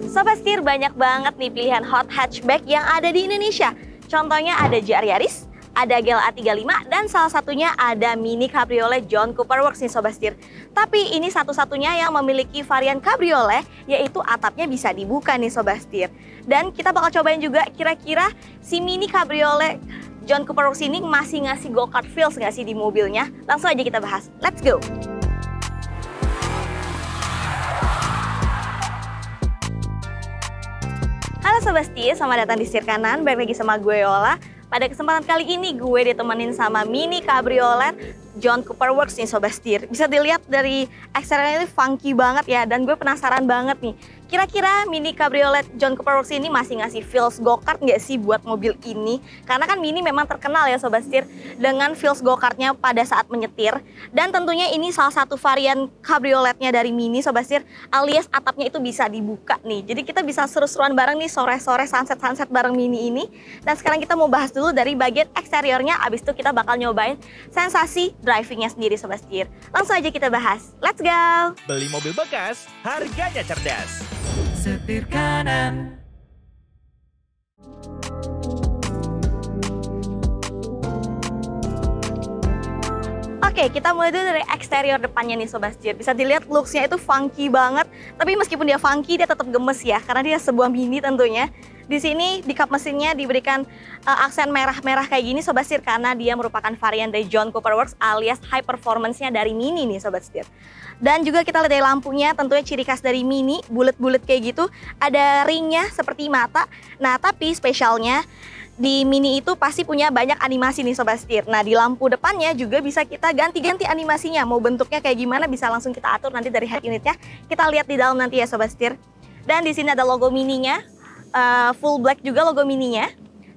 Sobat Setir, banyak banget nih pilihan hot hatchback yang ada di Indonesia. Contohnya ada GR Yaris, ada GLA 35, dan salah satunya ada Mini Cabriolet John Cooper Works nih Sobat Setir. Tapi ini satu-satunya yang memiliki varian Cabriolet, yaitu atapnya bisa dibuka nih Sobat Setir. Dan kita bakal cobain juga kira-kira si Mini Cabriolet John Cooper Works ini masih ngasih go-kart feels nggak sih di mobilnya? Langsung aja kita bahas, let's go! Halo Sobat Setir, selamat datang di Setir Kanan, balik lagi sama gue Yola. Pada kesempatan kali ini gue ditemenin sama Mini Cabriolet John Cooper Works nih Sobat Setir. Bisa dilihat dari eksteriornya ini funky banget ya, dan gue penasaran banget nih. Kira-kira Mini Cabriolet John Cooper Works ini masih ngasih feels go-kart nggak sih buat mobil ini? Karena kan Mini memang terkenal ya Sobat Setir dengan feels go-kartnya pada saat menyetir. Dan tentunya ini salah satu varian cabrioletnya dari Mini Sobat Setir, alias atapnya itu bisa dibuka nih. Jadi kita bisa seru-seruan bareng nih sore-sore sunset-sunset bareng Mini ini. Dan sekarang kita mau bahas dulu dari bagian eksteriornya, abis itu kita bakal nyobain sensasi drivingnya sendiri Sobat Setir. Langsung aja kita bahas, let's go! Beli mobil bekas, harganya cerdas. Setir Kanan. Oke, kita mulai dulu dari eksterior depannya nih Sobat Setir. Bisa dilihat looks-nya itu funky banget. Tapi meskipun dia funky, dia tetap gemes ya. Karena dia sebuah Mini tentunya. Di sini di kap mesinnya diberikan aksen merah-merah kayak gini Sobat Setir. Karena dia merupakan varian dari John Cooper Works alias high performance-nya dari Mini nih Sobat Setir. Dan juga kita lihat dari lampunya, tentunya ciri khas dari Mini, bulat-bulat kayak gitu. Ada ringnya seperti mata. Nah, tapi spesialnya di Mini itu pasti punya banyak animasi nih Sobat Setir. Nah, di lampu depannya juga bisa kita ganti-ganti animasinya. Mau bentuknya kayak gimana bisa langsung kita atur nanti dari head unitnya. Kita lihat di dalam nanti ya Sobat Setir. Dan di sini ada logo Mininya, full black juga logo Mininya.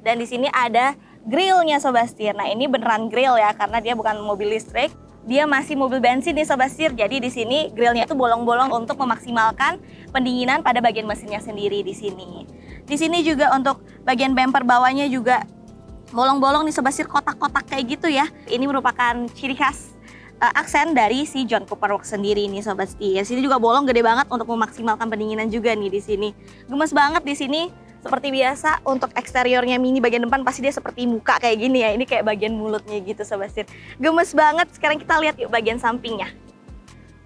Dan di sini ada grillnya Sobat Setir. Nah, ini beneran grill ya, karena dia bukan mobil listrik. Dia masih mobil bensin nih Sobat Setir. Jadi di sini grillnya itu bolong-bolong untuk memaksimalkan pendinginan pada bagian mesinnya sendiri di sini. Di sini juga untuk bagian bumper bawahnya juga bolong-bolong nih Sobat Setir, kotak-kotak kayak gitu ya. Ini merupakan ciri khas aksen dari si John Cooper Works sendiri nih Sobat Setir. Sini juga bolong gede banget untuk memaksimalkan pendinginan juga nih di sini. Gemes banget di sini. Seperti biasa untuk eksteriornya Mini bagian depan pasti dia seperti muka kayak gini ya. Ini kayak bagian mulutnya gitu Sobat Setir. Gemes banget. Sekarang kita lihat yuk bagian sampingnya.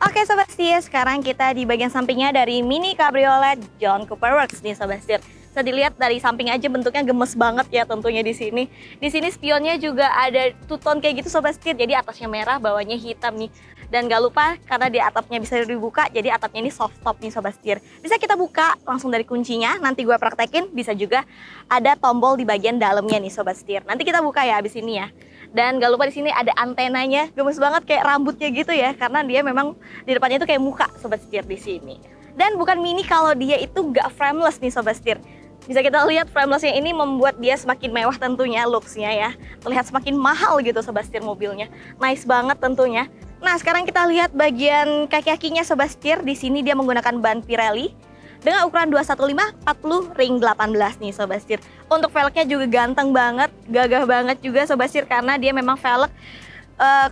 Oke Sobat Setir, sekarang kita di bagian sampingnya dari Mini Cabriolet John Cooper Works nih Sobat Setir. Bisa dilihat dari samping aja bentuknya gemes banget ya tentunya di sini. Di sini spionnya juga ada two-tone kayak gitu Sobat Setir. Jadi atasnya merah, bawahnya hitam nih. Dan gak lupa karena di atapnya bisa dibuka, jadi atapnya ini soft top nih Sobat Setir. Bisa kita buka langsung dari kuncinya, nanti gue praktekin. Bisa juga ada tombol di bagian dalamnya nih Sobat Setir. Nanti kita buka ya abis ini ya. Dan gak lupa di sini ada antenanya, gemes banget kayak rambutnya gitu ya. Karena dia memang di depannya itu kayak muka Sobat Setir di sini. Dan bukan Mini kalau dia itu gak frameless nih Sobat Setir. Bisa kita lihat framelessnya ini membuat dia semakin mewah tentunya looksnya ya. Terlihat semakin mahal gitu Sobat Setir mobilnya. Nice banget tentunya. Nah, sekarang kita lihat bagian kaki-kakinya Sobat Setir. Di sini dia menggunakan ban Pirelli dengan ukuran 215/40 ring 18 nih Sobat Setir. Untuk velgnya juga ganteng banget, gagah banget juga Sobat Setir karena dia memang velg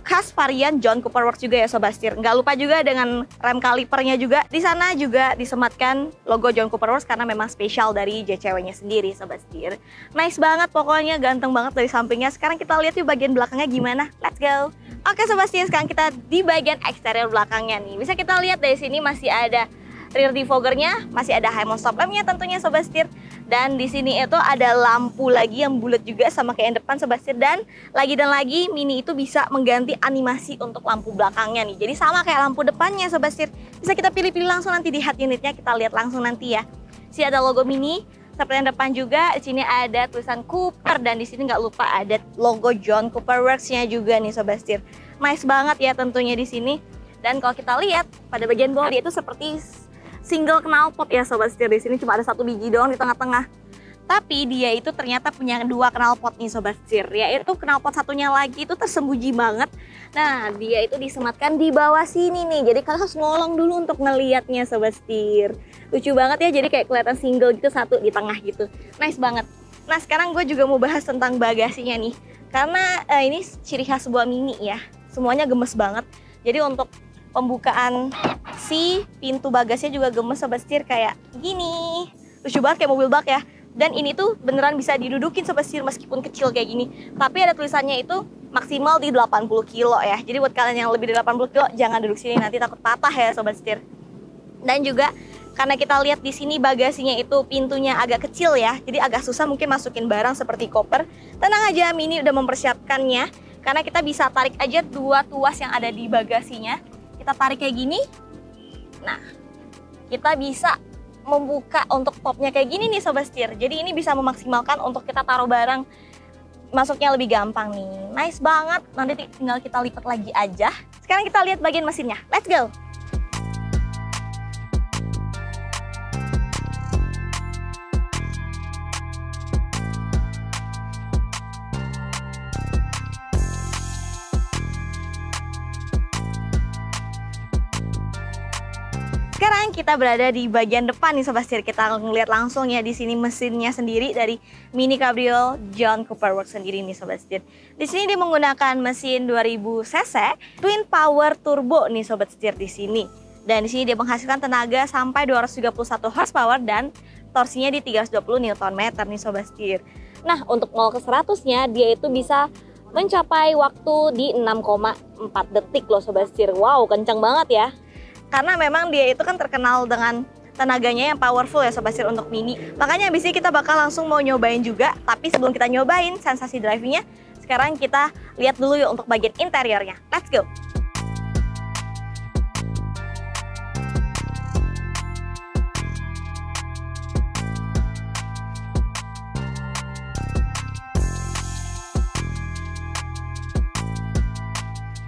khas varian John Cooper Works juga ya Sobat Setir. Nggak lupa juga dengan rem kalipernya juga. Di sana juga disematkan logo John Cooper Works karena memang spesial dari JCW-nya sendiri Sobat Setir. Nice banget pokoknya, ganteng banget dari sampingnya. Sekarang kita lihat yuk bagian belakangnya gimana. Let's go. Oke Sobat Setir, sekarang kita di bagian eksterior belakangnya nih. Bisa kita lihat dari sini masih ada rear defoggernya, masih ada high mount stop lampnya tentunya Sobat Setir. Dan di sini itu ada lampu lagi yang bulat juga sama kayak yang depan Sobat Setir. Dan lagi Mini itu bisa mengganti animasi untuk lampu belakangnya nih. Jadi sama kayak lampu depannya Sobat Setir. Bisa kita pilih-pilih langsung nanti di head unitnya, kita lihat langsung nanti ya. Sini ada logo Mini, seperti yang depan juga. Di sini ada tulisan Cooper dan di sini nggak lupa ada logo John Cooper Works-nya juga nih Sobat Setir. Nice banget ya tentunya di sini. Dan kalau kita lihat pada bagian bawah dia itu seperti single knalpot ya Sobat Setir. Di sini cuma ada satu biji doang di tengah-tengah. Tapi dia itu ternyata punya dua knalpot nih Sobat Setir. Yaitu knalpot satunya lagi itu tersembunyi banget. Nah, dia itu disematkan di bawah sini nih. Jadi kalian harus ngolong dulu untuk ngelihatnya Sobat Setir. Lucu banget ya, jadi kayak kelihatan single gitu, satu di tengah gitu. Nice banget. Nah, sekarang gue juga mau bahas tentang bagasinya nih. Karena ini ciri khas sebuah Mini ya. Semuanya gemes banget. Jadi untuk pembukaan si pintu bagasinya juga gemes Sobat Setir kayak gini. lucu banget kayak mobil bak ya. Dan ini tuh beneran bisa didudukin Sobat Setir meskipun kecil kayak gini. Tapi ada tulisannya itu maksimal di 80 kilo ya. Jadi buat kalian yang lebih dari 80 kilo jangan duduk sini, nanti takut patah ya Sobat Setir. Dan juga karena kita lihat di sini bagasinya itu pintunya agak kecil ya. Jadi agak susah mungkin masukin barang seperti koper. Tenang aja, Mini udah mempersiapkannya. Karena kita bisa tarik aja dua tuas yang ada di bagasinya. Kita tarik kayak gini. Nah, kita bisa membuka untuk popnya kayak gini nih Sobat Setir. Jadi ini bisa memaksimalkan untuk kita taruh barang masuknya lebih gampang nih. Nice banget. Nanti tinggal kita lipat lagi aja. Sekarang kita lihat bagian mesinnya. Let's go. Sekarang kita berada di bagian depan nih Sobat Setir. Kita ngeliat langsung ya di sini mesinnya sendiri dari Mini Cabrio John Cooper Works sendiri nih Sobat Setir. Di sini dia menggunakan mesin 2000 cc twin power turbo nih Sobat Setir di sini. Dan di sini dia menghasilkan tenaga sampai 231 horsepower dan torsinya di 320 Nm nih Sobat Setir. Nah, untuk 0 ke 100-nya dia itu bisa mencapai waktu di 6,4 detik loh Sobat Setir. Wow, kencang banget ya. Karena memang dia itu kan terkenal dengan tenaganya yang powerful ya Sobat Setir untuk Mini. Makanya abis ini kita bakal langsung mau nyobain juga. Tapi sebelum kita nyobain sensasi drivingnya, sekarang kita lihat dulu yuk untuk bagian interiornya. Let's go!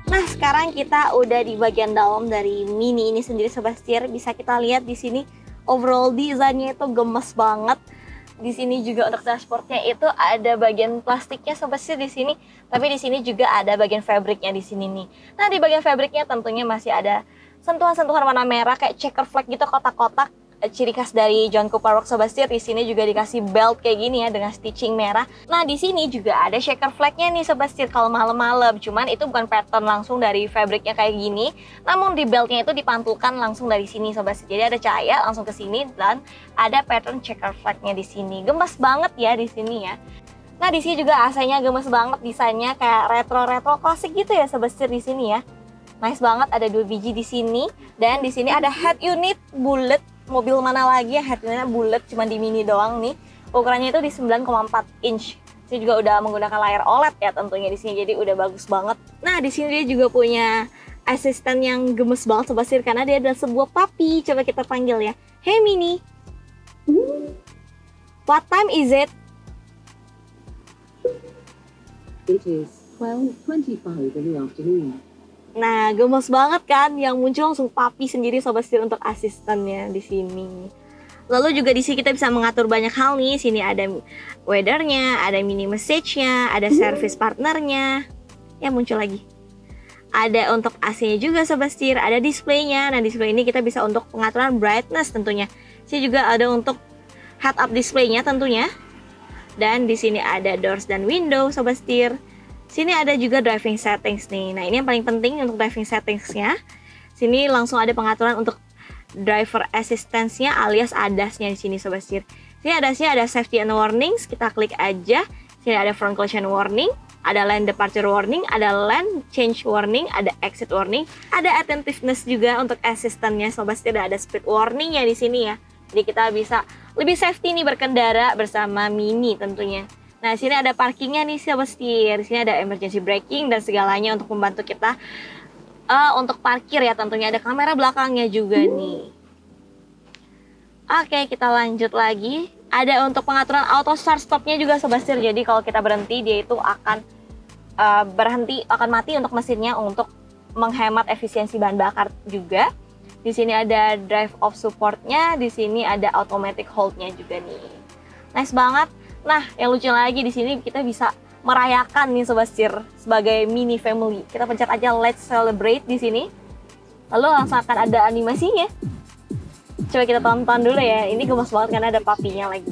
Nah, sekarang kita udah di bagian dalam dari Mini ini sendiri Sobat Setir. Bisa kita lihat di sini overall desainnya itu gemes banget. Di sini juga untuk dashboardnya itu ada bagian plastiknya Sobat Setir di sini. Tapi di sini juga ada bagian fabriknya di sini nih. Nah, di bagian fabriknya tentunya masih ada sentuhan-sentuhan warna merah kayak checker flag gitu, kotak-kotak. Ciri khas dari John Cooper Works Sobat Setir. Di sini juga dikasih belt kayak gini ya dengan stitching merah. Nah, di sini juga ada shaker flagnya nih Sobat Setir kalau malam-malam. Cuman itu bukan pattern langsung dari fabriknya kayak gini, namun di beltnya itu dipantulkan langsung dari sini Sobat Setir. Jadi ada cahaya langsung ke sini dan ada pattern shaker flagnya di sini. Gemes banget ya di sini ya. Nah, di sini juga AC-nya gemes banget, desainnya kayak retro-retro klasik gitu ya Sobat Setir di sini ya. Nice banget, ada 2 biji di sini dan di sini ada head unit bulat. Mobil mana lagi ya headnya bulat cuma di Mini doang nih. Ukurannya itu di 9,4 inch. Ini juga udah menggunakan layar OLED ya tentunya di sini, jadi udah bagus banget. Nah, di sini dia juga punya asisten yang gemes banget Sobat Setir karena dia adalah sebuah puppy. Coba kita panggil ya. Hey Mini. What time is it? It is 12:25 in the afternoon. Nah, gemes banget kan, yang muncul langsung puppy sendiri Sobat Setir untuk asistennya di sini. Lalu juga di sini kita bisa mengatur banyak hal nih. Sini ada weathernya, ada mini message-nya, ada service partnernya. Ya, muncul lagi. Ada untuk AC-nya juga Sobat Setir, ada display-nya. Nah, display ini kita bisa untuk pengaturan brightness tentunya. Sini juga ada untuk head up display-nya tentunya. Dan di sini ada doors dan window Sobat Setir. Sini ada juga driving settings nih. Nah, ini yang paling penting untuk driving settingsnya. Sini langsung ada pengaturan untuk driver assistance-nya alias ADAS-nya di sini Sobat Setir. Sini ADAS-nya ada safety and warnings, kita klik aja. Sini ada front collision warning, ada lane departure warning, ada lane change warning, ada exit warning, ada attentiveness juga untuk assistant-nya Sobat Setir. Ada speed warning-nya di sini ya. Jadi kita bisa lebih safety nih berkendara bersama Mini tentunya. Nah, sini ada parkingnya nih Sobat Setir. Sini ada emergency braking dan segalanya untuk membantu kita untuk parkir ya tentunya. Ada kamera belakangnya juga nih. Oke, kita lanjut lagi. Ada untuk pengaturan auto start stopnya juga Sobat Setir. Jadi kalau kita berhenti dia itu akan akan mati untuk mesinnya untuk menghemat efisiensi bahan bakar juga. Di sini ada drive off supportnya. Di sini ada automatic hold-nya juga nih. Nice banget. Nah, yang lucu lagi di sini kita bisa merayakan nih Sobat Setir sebagai Mini family. Kita pencet aja Let's Celebrate di sini. Lalu langsung akan ada animasinya. Coba kita tonton dulu ya. Ini gemes banget karena ada papinya lagi.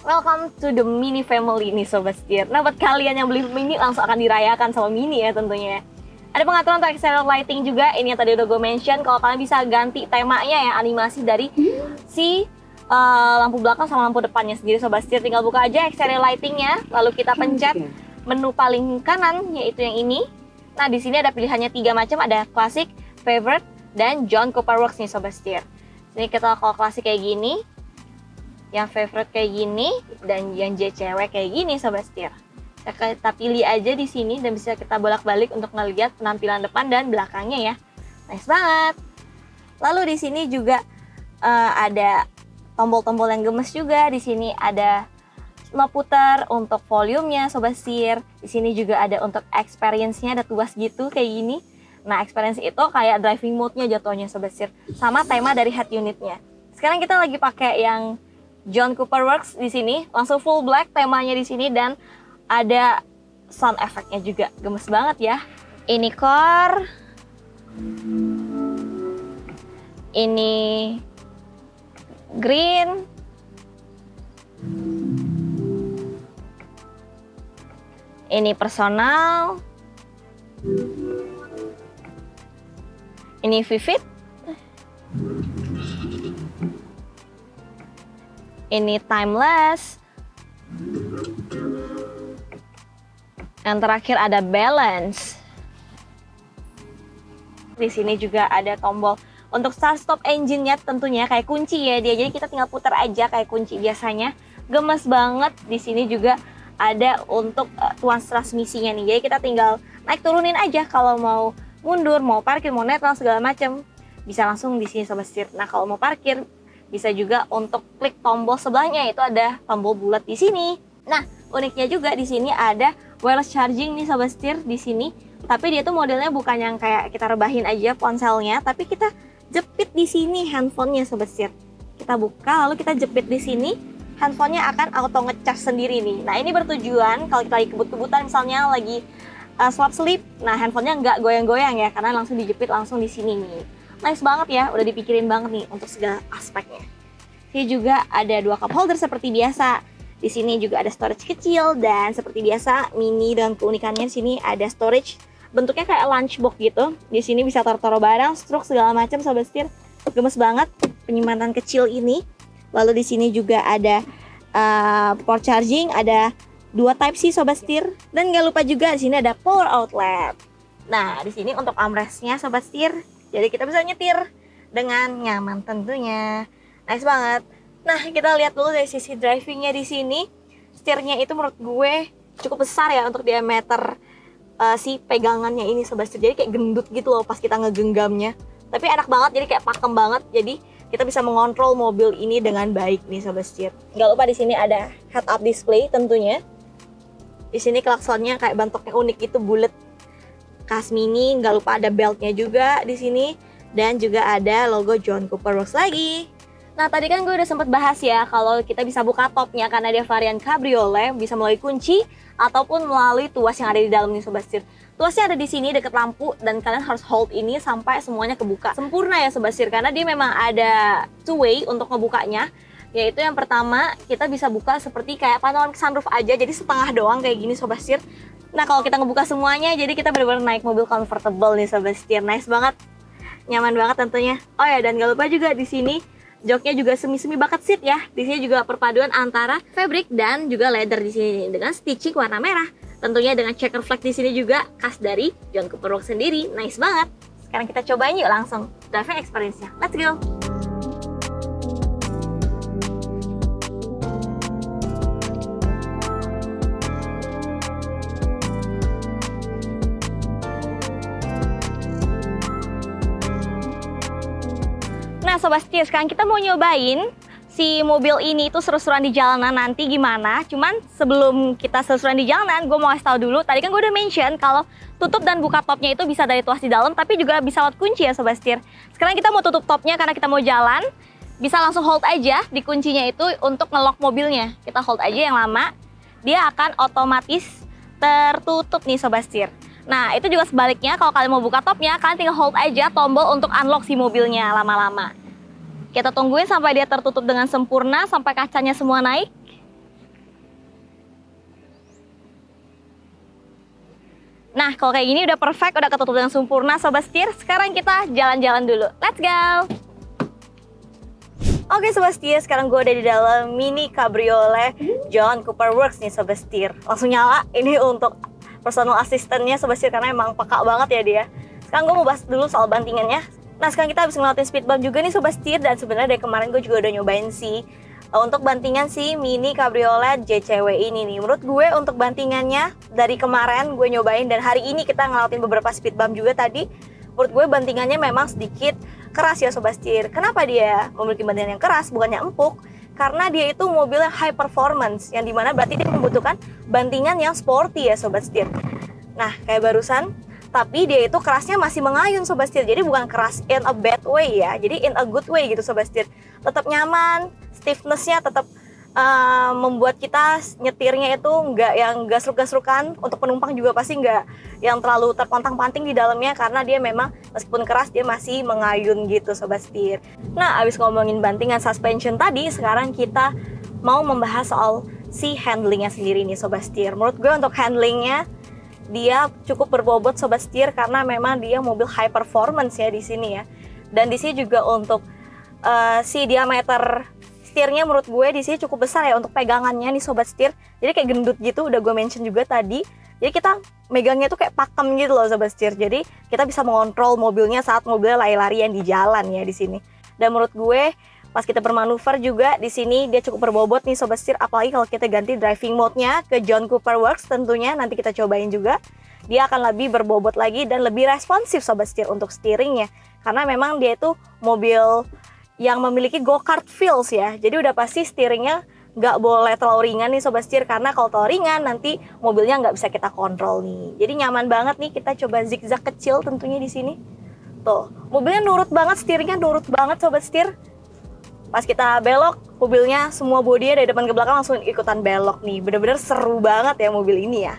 Welcome to the Mini family nih Sobat Setir. Nah buat kalian yang beli Mini langsung akan dirayakan sama Mini ya tentunya. Ada pengaturan untuk exterior lighting juga. Ini yang tadi udah gue mention. Kalau kalian bisa ganti temanya ya, animasi dari si lampu belakang sama lampu depannya sendiri Sobat Setir. Tinggal buka aja exterior lightingnya, lalu kita pencet menu paling kanan yaitu yang ini. Nah di sini ada pilihannya 3 macam, ada Classic, Favorite, dan John Cooper Works nih Sobat Setir. Ini kita kalau klasik kayak gini, yang favorite kayak gini, dan yang JCW kayak gini Sobat Setir. Kita pilih aja di sini dan bisa kita bolak-balik untuk ngelihat penampilan depan dan belakangnya ya. Nice banget. Lalu di sini juga ada tombol-tombol yang gemes juga. Di sini ada knob putar untuk volumenya Sobat Setir. Di sini juga ada untuk experience-nya, ada tuas gitu kayak gini. Nah, experience itu kayak driving mode-nya jatuhnya Sobat Setir. Sama tema dari head unit-nya. Sekarang kita lagi pakai yang John Cooper Works di sini, langsung full black temanya di sini dan ada sound effect-nya juga. Gemes banget ya. Ini core. Ini green. Ini personal. Ini vivid. Ini timeless. Yang terakhir ada balance. Di sini juga ada tombol untuk start stop engine-nya tentunya kayak kunci ya dia. Jadi kita tinggal putar aja kayak kunci biasanya. Gemes banget. Di sini juga ada untuk tuas transmisinya nih. Jadi kita tinggal naik turunin aja kalau mau mundur, mau parkir, mau netral segala macam. Bisa langsung di sini Sobat Setir. Nah, kalau mau parkir bisa juga untuk klik tombol sebelahnya, itu ada tombol bulat di sini. Nah, uniknya juga di sini ada wireless charging nih Sobat Setir di sini. Tapi dia tuh modelnya bukan yang kayak kita rebahin aja ponselnya, tapi kita jepit di sini handphonenya Sobat Setir. Kita buka lalu kita jepit di sini, handphonenya akan auto ngecas sendiri nih. Nah, ini bertujuan kalau kita lagi kebut-kebutan misalnya lagi slap sleep, nah handphonenya nggak goyang-goyang ya, karena langsung dijepit langsung di sini nih. Nice banget ya, udah dipikirin banget nih untuk segala aspeknya. Ini juga ada 2 cup holder seperti biasa. Di sini juga ada storage kecil dan seperti biasa Mini dengan keunikannya di sini ada storage bentuknya kayak lunchbox gitu. Di sini bisa taruh barang, struk segala macam Sobat Setir. Gemes banget penyimpanan kecil ini. Lalu di sini juga ada port charging, ada 2 Type-C Sobat Setir. Dan nggak lupa juga di sini ada power outlet. Nah, di sini untuk armrest-nya Sobat Setir. Jadi kita bisa nyetir dengan nyaman tentunya. Nice banget. Nah, kita lihat dulu dari sisi drivingnya di sini. Setirnya itu menurut gue cukup besar ya untuk diameter si pegangannya ini Sobat Setir. Jadi kayak gendut gitu loh pas kita ngegenggamnya. Tapi enak banget, jadi kayak pakem banget. Jadi kita bisa mengontrol mobil ini dengan baik nih Sobat Setir. Gak lupa di sini ada head-up display tentunya. Di sini klaksonnya kayak bentuknya unik gitu, bulat. Khas Mini, nggak lupa ada beltnya juga di sini dan juga ada logo John Cooper Works lagi. Nah tadi kan gue udah sempat bahas ya kalau kita bisa buka topnya karena dia varian cabriolet, bisa melalui kunci ataupun melalui tuas yang ada di dalam nih Sobat Setir. Tuasnya ada di sini deket lampu dan kalian harus hold ini sampai semuanya kebuka sempurna ya Sobat Setir, karena dia memang ada 2 way untuk ngebukanya. Yaitu yang pertama kita bisa buka seperti kayak panoramik sunroof aja, jadi setengah doang kayak gini Sobat Setir. Nah kalau kita ngebuka semuanya, jadi kita benar-benar naik mobil comfortable nih Sobat Setir. Nice banget, nyaman banget tentunya. Oh ya, dan gak lupa juga di sini joknya juga semi-semi bucket seat ya. Di sini juga perpaduan antara fabric dan juga leather di sini dengan stitching warna merah. Tentunya dengan checker flag di sini juga khas dari John Cooper Works sendiri. Nice banget. Sekarang kita cobain yuk langsung driving experience-nya. Let's go. Nah Sobat Setir, sekarang kita mau nyobain si mobil ini tuh seru-seruan di jalanan nanti gimana. Cuman sebelum kita seru-seruan di jalanan, gue mau kasih tahu dulu. Tadi kan gue udah mention kalau tutup dan buka topnya itu bisa dari tuas di dalam, tapi juga bisa lewat kunci ya Sobat Setir. Sekarang kita mau tutup topnya karena kita mau jalan. Bisa langsung hold aja di kuncinya itu untuk ngelock mobilnya. Kita hold aja yang lama, dia akan otomatis tertutup nih Sobat Setir. Nah itu juga sebaliknya, kalau kalian mau buka topnya, kalian tinggal hold aja tombol untuk unlock si mobilnya lama-lama. Kita tungguin sampai dia tertutup dengan sempurna, sampai kacanya semua naik. Nah, kalau kayak gini udah perfect, udah ketutup dengan sempurna Sobat Setir. Sekarang kita jalan-jalan dulu. Let's go! Oke Sobat Setir, sekarang gue udah di dalam Mini Cabriolet John Cooper Works nih Sobat Setir. Langsung nyala, ini untuk personal assistant-nya Sobat Setir, karena emang peka banget ya dia. Sekarang gue mau bahas dulu soal bantingannya. Nah, sekarang kita habis ngeliatin speed bump juga nih Sobat Setir, dan sebenarnya dari kemarin gue juga udah nyobain sih untuk bantingan si Mini Cabriolet JCW ini nih. Menurut gue untuk bantingannya dari kemarin gue nyobain dan hari ini kita ngelawatin beberapa speed bump juga tadi. Menurut gue bantingannya memang sedikit keras ya Sobat Setir. Kenapa dia memiliki bantingan yang keras bukannya empuk? Karena dia itu mobilnya high performance, yang dimana berarti dia membutuhkan bantingan yang sporty ya Sobat Setir. Nah, kayak barusan, tapi dia itu kerasnya masih mengayun Sobat Setir. Jadi bukan keras in a bad way ya, jadi in a good way gitu Sobat Setir. Tetap nyaman, stiffness-nya tetap membuat kita nyetirnya itu nggak yang gasruk-gasrukan. Untuk penumpang juga pasti nggak yang terlalu terpontang-panting di dalamnya, karena dia memang meskipun keras dia masih mengayun gitu Sobat Setir. Nah, abis ngomongin bantingan suspension tadi, sekarang kita mau membahas soal si handlingnya sendiri nih Sobat Setir. Menurut gue untuk handlingnya dia cukup berbobot Sobat Setir, karena memang dia mobil high performance ya di sini ya. Dan di sini juga untuk si diameter setirnya menurut gue di sini cukup besar ya untuk pegangannya nih Sobat Setir. Jadi kayak gendut gitu, udah gue mention juga tadi. Jadi kita megangnya tuh kayak pakem gitu loh Sobat Setir. Jadi kita bisa mengontrol mobilnya saat mobilnya lari-larian di jalan ya di sini. Dan menurut gue pas kita bermanuver juga di sini dia cukup berbobot nih Sobat Setir, apalagi kalau kita ganti driving mode-nya ke John Cooper Works tentunya nanti kita cobain juga. Dia akan lebih berbobot lagi dan lebih responsif Sobat Setir untuk steeringnya. Karena memang dia itu mobil yang memiliki go-kart feels ya. Jadi udah pasti steeringnya nggak boleh terlalu ringan nih Sobat Setir, karena kalau terlalu ringan nanti mobilnya nggak bisa kita kontrol nih. Jadi nyaman banget nih, kita coba zigzag kecil tentunya di sini. Tuh, mobilnya nurut banget, steeringnya nurut banget Sobat Setir. Pas kita belok, mobilnya semua bodinya dari depan ke belakang langsung ikutan belok nih. Bener-bener seru banget ya mobil ini ya.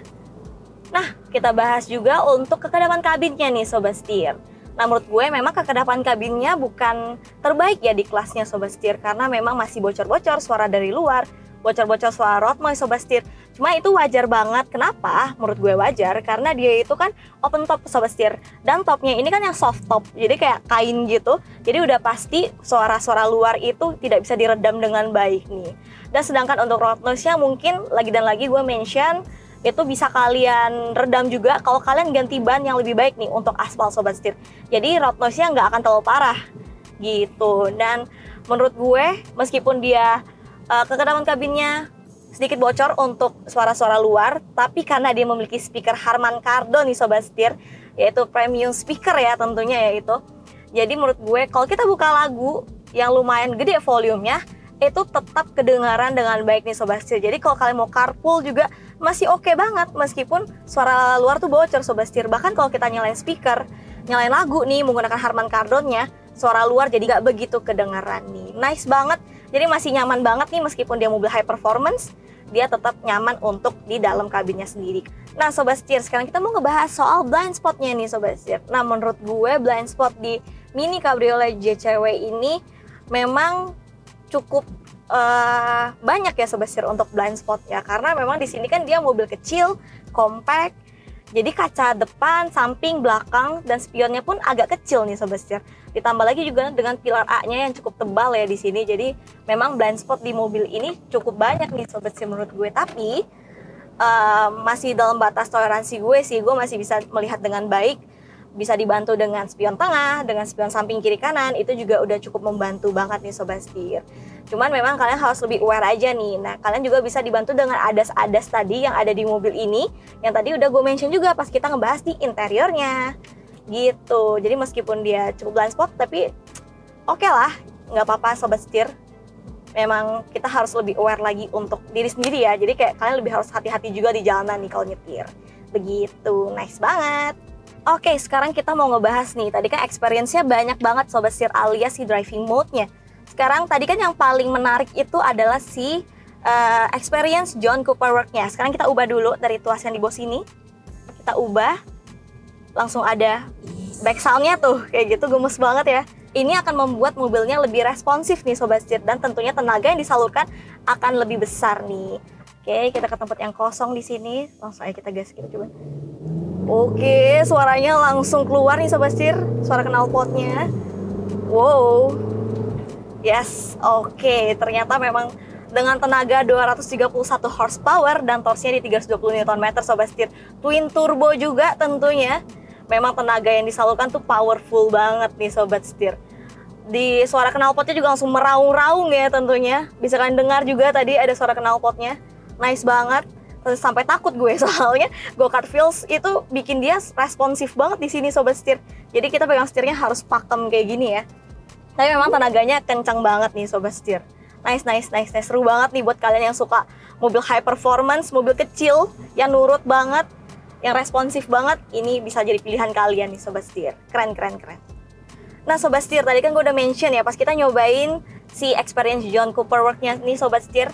Nah, kita bahas juga untuk kekedapan kabinnya nih Sobat Setir. Nah, menurut gue memang kekedapan kabinnya bukan terbaik ya di kelasnya Sobat Setir, karena memang masih bocor-bocor suara dari luar, bocor-bocor suara road noise Sobat Setir. Cuma itu wajar banget. Kenapa? Menurut gue wajar karena dia itu kan open top Sobat Setir, dan topnya ini kan yang soft top, jadi kayak kain gitu. Jadi udah pasti suara-suara luar itu tidak bisa diredam dengan baik nih. Dan sedangkan untuk road noise-nya mungkin lagi dan lagi gue mention itu bisa kalian redam juga kalau kalian ganti ban yang lebih baik nih untuk aspal Sobat Setir. Jadi road noise-nya nggak akan terlalu parah gitu. Dan menurut gue meskipun dia kekedapan kabinnya sedikit bocor untuk suara-suara luar, tapi karena dia memiliki speaker Harman Kardon nih Sobat Setir, yaitu premium speaker ya tentunya ya itu. Jadi menurut gue kalau kita buka lagu yang lumayan gede volumenya, itu tetap kedengaran dengan baik nih Sobat Setir. Jadi kalau kalian mau carpool juga masih oke banget meskipun suara luar tuh bocor Sobat Setir. Bahkan kalau kita nyalain speaker, nyalain lagu nih menggunakan Harman Kardonnya, suara luar jadi gak begitu kedengaran nih. Nice banget. Jadi masih nyaman banget nih meskipun dia mobil high performance, dia tetap nyaman untuk di dalam kabinnya sendiri. Nah Sobat Setir, sekarang kita mau ngebahas soal blind spotnya nih Sobat Setir. Nah menurut gue blind spot di Mini Cabriolet JCW ini memang cukup banyak ya Sobat Setir untuk blind spot ya, karena memang di sini kan dia mobil kecil, compact, jadi kaca depan, samping, belakang, dan spionnya pun agak kecil nih Sobat Setir. Ditambah lagi juga dengan pilar A-nya yang cukup tebal ya di sini, jadi memang blind spot di mobil ini cukup banyak nih Sobat Setir menurut gue. Tapi masih dalam batas toleransi gue sih, gue masih bisa melihat dengan baik. Bisa dibantu dengan spion tengah, dengan spion samping kiri kanan, itu juga udah cukup membantu banget nih Sobat Setir. Cuman memang kalian harus lebih aware aja nih. Nah kalian juga bisa dibantu dengan adas-adas tadi yang ada di mobil ini, yang tadi udah gue mention juga pas kita ngebahas di interiornya gitu. Jadi meskipun dia cukup blind spot, tapi oke lah, nggak apa-apa Sobat Setir. Memang kita harus lebih aware lagi untuk diri sendiri ya. Jadi kayak kalian lebih harus hati-hati juga di jalanan nih kalau nyetir. Begitu, nice banget. Oke, sekarang kita mau ngebahas nih. Tadi kan experience-nya banyak banget Sobat Setir alias si driving mode-nya. Sekarang tadi kan yang paling menarik itu adalah si experience John Cooper Works-nya. Sekarang kita ubah dulu dari tuas yang di bawah sini. Kita ubah. Langsung ada back sound-nya tuh. Kayak gitu, gemes banget ya. Ini akan membuat mobilnya lebih responsif nih Sobat Setir. Dan tentunya tenaga yang disalurkan akan lebih besar nih. Oke, kita ke tempat yang kosong di sini. Langsung aja kita gas gitu coba. Oke, suaranya langsung keluar nih Sobat Setir, suara knalpotnya. Wow. Yes, oke. Ternyata memang dengan tenaga 231 horsepower dan torsinya di 320 Nm Sobat Setir. Twin turbo juga tentunya. Memang tenaga yang disalurkan tuh powerful banget nih Sobat Setir. Di suara knalpotnya juga langsung meraung-raung ya tentunya. Bisa kalian dengar juga tadi ada suara knalpotnya. Nice banget. Sampai takut gue soalnya go-kart feels itu bikin dia responsif banget di sini Sobat Setir. Jadi kita pegang setirnya harus pakem kayak gini ya. Tapi memang tenaganya kencang banget nih Sobat Setir. Nice. Seru banget nih buat kalian yang suka mobil high performance, mobil kecil yang nurut banget, yang responsif banget. Ini bisa jadi pilihan kalian nih Sobat Setir. Keren. Nah Sobat Setir, tadi kan gue udah mention ya pas kita nyobain si experience John Cooper Works-nya nih Sobat Setir.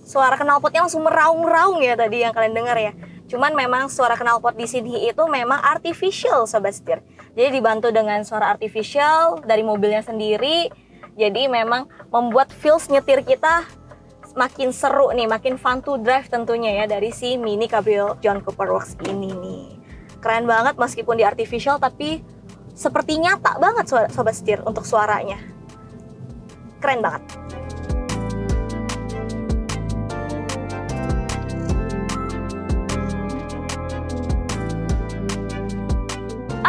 Suara knalpotnya langsung meraung-raung ya tadi yang kalian dengar ya. Cuman memang suara knalpot di sini itu memang artificial Sobat Setir. Jadi dibantu dengan suara artificial dari mobilnya sendiri. Jadi memang membuat feels nyetir kita makin seru nih, makin fun to drive tentunya ya dari si Mini Cabrio John Cooper Works ini nih. Keren banget meskipun di artificial tapi seperti nyata banget Sobat Setir untuk suaranya. Keren banget.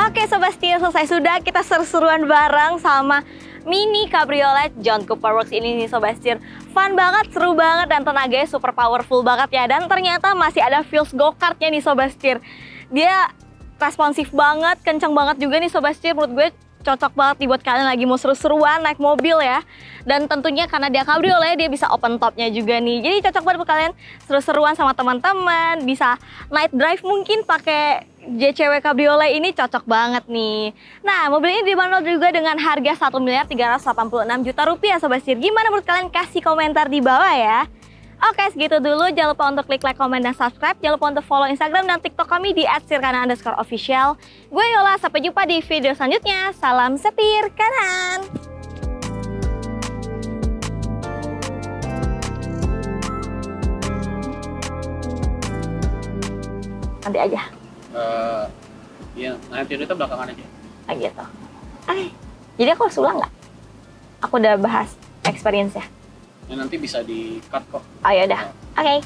Oke Sobat Setir, selesai sudah kita seru-seruan bareng sama Mini Cabriolet John Cooper Works ini nih Sobat Setir. Fun banget, seru banget, dan tenaganya super powerful banget ya. Dan ternyata masih ada feels go-kartnya nih Sobat Setir. Dia responsif banget, kencang banget juga nih Sobat Setir. Menurut gue cocok banget nih buat kalian lagi mau seru-seruan naik mobil ya. Dan tentunya karena dia cabriolet, dia bisa open topnya juga nih. Jadi cocok banget buat kalian seru-seruan sama teman-teman. Bisa night drive mungkin pakai JCW cabriolet ini cocok banget nih. Nah, mobil ini dibanderol juga dengan harga 1.386 juta rupiah Sobat Setir. Gimana menurut kalian? Kasih komentar di bawah ya. Oke, segitu dulu. Jangan lupa untuk klik like, komen, dan subscribe. Jangan lupa untuk follow Instagram dan TikTok kami di @sirkana_official. Gue Yola, sampai jumpa di video selanjutnya. Salam setir kanan. Nanti aja. Iya, nanti itu belakangan aja. Ah gitu. Oke. Jadi aku harus ulang nggak? Aku udah bahas experience-nya. Ya, nanti bisa di-cut kok. Oh ya udah. Oke.